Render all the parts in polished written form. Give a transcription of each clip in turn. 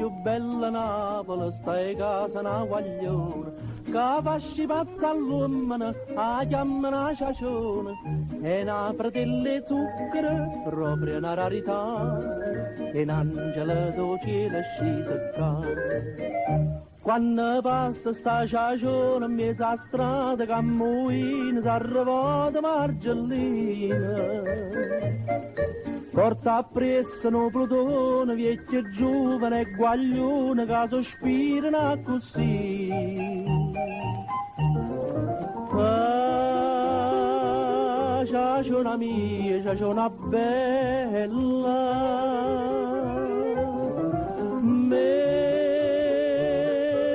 più bella Napoli stai casa una guaglione, che fasci pazza all'uomo, a chiamano ciacione, e una fratella zucchero, proprio una rarità, e un angelo do cielo scese qua. Quando passa sta ciacione in mezzo a strada, cammuina, s'arrivata Margellina. Porta appresso no plutone, vecchio giovane e guaglione, che sospirano così. Ciaciona mia, ciaciona bella,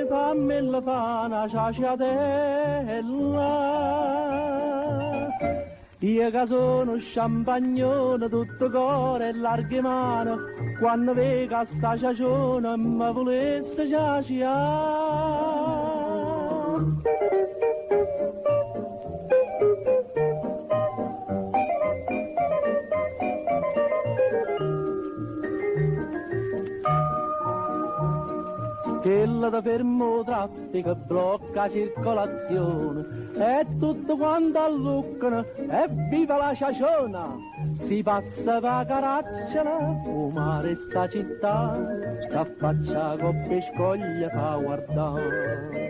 fammi la fana ciaciatella. Io che sono champagnone, tutto cuore e larghe mani, quando vedo sta ciaciona mi volesse ciaciare. Quella da fermo traffico blocca circolazione e tutto quanto alluccano e viva la ciaciona! Si passa da Caracciolo, o mare sta città, s'affaccia coppie scoglie fa guardare.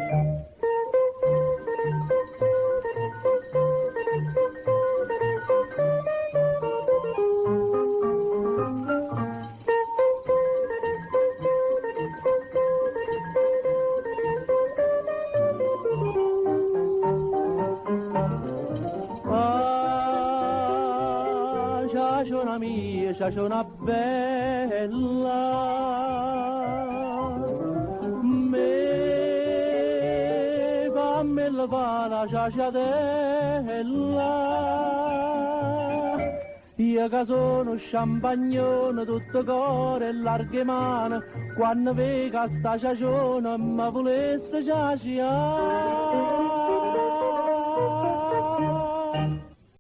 Ciaciona mia, ciaciona bella, fammi la fana ciaciatella. Io che sono champagnone, tutto cuore e larghe mani, quando vedo sta ciaciona mi volesse ciaciare.